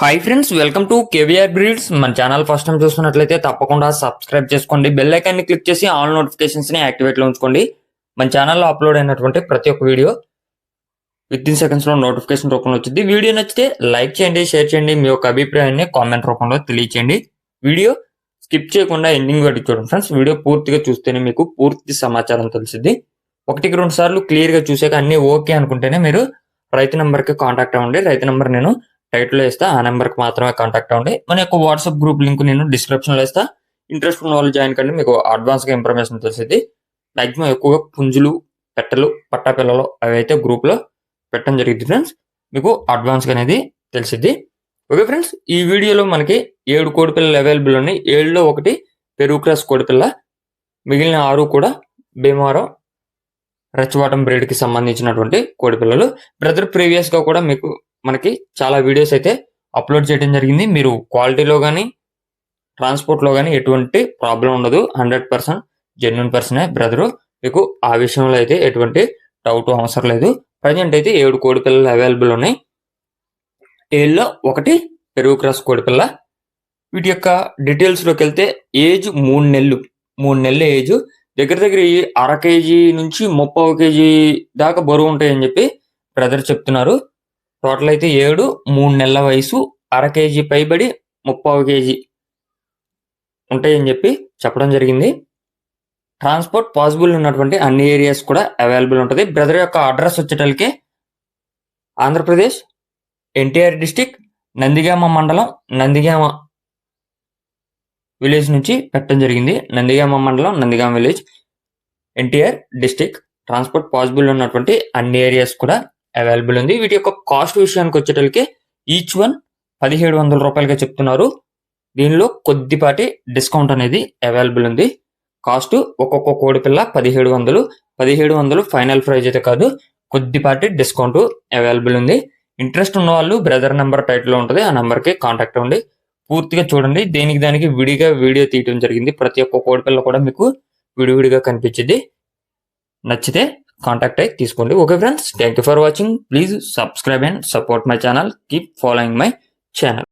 Hi friends, welcome to KVR breeds. మన channel first time చూస్తున్నట్లయితే తప్పకుండా సబ్స్క్రైబ్ చేసుకోండి. బెల్ ఐకాన్ ని క్లిక్ చేసి ఆల్ నోటిఫికేషన్స్ ని యాక్టివేట్ లో ఉంచుకోండి. మన ఛానల్లో అప్లోడ్ అయినటువంటి ప్రతి ఒక్క వీడియో విత్ ఇన్ సెకండ్స్ లో నోటిఫికేషన్ రూపంలో వచ్చింది. వీడియో నచ్చితే లైక్ చేయండి, షేర్ చేయండి, మీ యొక్క అభిప్రాయాన్ని కామెంట్ రూపంలో తెలియచేయండి. వీడియో స్కిప్ చేయకుండా ఎండింగ్ వరకు చూడండి ఫ్రెండ్స్. వీడియో పూర్తిగా చూస్తేనే మీకు పూర్తి సమాచారం తెలిసింది. 1-2 సార్లు క్లియర్ గా చూసాక అన్ని ఓకే అనుకుంటేనే మీరు రైతు నెంబర్ కి కాంటాక్ట్ అవ్వండి. రైతు నెంబర్ నేను టైటిల్ లో ఇస్తా, ఆ నెంబర్ కి మాత్రమే కాంటాక్ట్ అవ్వండి. మన యొక్క వాట్సాప్ గ్రూప్ లింక్ నేను డిస్క్రిప్షన్ లో ఇస్తా. ఇంట్రెస్ట్ ఉన్న వాళ్ళు జాయిన్ కండి, మీకు అడ్వాన్స్ గా ఇన్ఫర్మేషన్ తెలిసింది. మాక్సిమం ఎక్కువగా పుంజులు, పెట్టలు, పట్టా పిల్లలు అవి అయితే గ్రూప్ లో పెట్టడం జరిగింది ఫ్రెండ్స్. మీకు అడ్వాన్స్ గా అనేది తెలిసింది. ఓకే ఫ్రెండ్స్, ఈ వీడియోలో మనకి 7 కోడి పిల్లలు అవైలబుల్ ఉన్నాయి. 7లో 1 పెరుగు క్రాస్ కోడి పిల్ల, మిగిలిన 6 కూడా భీమవరం రచ్చవాటం బ్రీడ్ కి సంబంధించినటువంటి కోడి పిల్లలు. బ్రదర్ ప్రీవియస్ గా కూడా మనకి చాలా వీడియోస్ అయితే అప్లోడ్ చేయడం జరిగింది. మీరు క్వాలిటీలో కానీ ట్రాన్స్పోర్ట్ లో కానీ ఎటువంటి ప్రాబ్లం ఉండదు. 100% జెన్యున్ పర్సనే బ్రదరు. మీకు ఆ విషయంలో అయితే ఎటువంటి డౌట్ అవసరం లేదు. ప్రజెంట్ అయితే 7 కోడి పిల్లలు అవైలబుల్ ఉన్నాయి. 7లో 1 పెరుగు క్రాస్ కోడి పిల్ల. వీటి యొక్క డీటెయిల్స్ లోకి వెళ్తే ఏజ్ 3 నెలలు ఏజ్. దగ్గర ఈ 1/2 kg నుంచి 30 kg దాకా బరువు ఉంటాయని చెప్పి బ్రదర్ చెప్తున్నారు. టోటల్ అయితే 7, 3 నెలల వయసు, 1/2 kg పైబడి 30 kg ఉంటాయని చెప్పి చెప్పడం జరిగింది. ట్రాన్స్పోర్ట్ పాసిబుల్ ఉన్నటువంటి అన్ని ఏరియాస్ కూడా అవైలబుల్ ఉంటుంది. బ్రదర్ యొక్క అడ్రస్ వచ్చేటల్కే ఆంధ్రప్రదేశ్ ఎన్టీఆర్ డిస్టిక్ నందిగామ మండలం, నందిగామ విలేజ్ నుంచి పెట్టడం జరిగింది. నందిగామ మండలం, Nandigama village, NTR district. Transport possible ఉన్నటువంటి అన్ని ఏరియాస్ కూడా అవైలబుల్ ఉంది. వీటి యొక్క కాస్ట్ విషయానికి వచ్చేటలకి ఈచ్ వన్ 1700 రూపాయలుగా చెప్తున్నారు. దీనిలో కొద్దిపాటి డిస్కౌంట్ అనేది అవైలబుల్ ఉంది. కాస్ట్ ఒక్కొక్క కోడి పిల్ల 1700 ఫైనల్ ప్రైజ్ అయితే కాదు, కొద్దిపాటి డిస్కౌంట్ అవైలబుల్ ఉంది. ఇంట్రెస్ట్ ఉన్న వాళ్ళు బ్రదర్ నెంబర్ టైటిల్ లో ఉంటుంది, ఆ నెంబర్ కి కాంటాక్ట్ అవ్వండి. పూర్తిగా చూడండి. దానికి విడిగా వీడియో తీయడం జరిగింది. ప్రతి ఒక్క కోడి పిల్ల కూడా మీకు విడివిడిగా కనిపించింది. నచ్చితే కాంటాక్ట్ అయి తీసుకోండి. Okay friends, thank you for watching. Please subscribe and support my channel. Keep following my channel.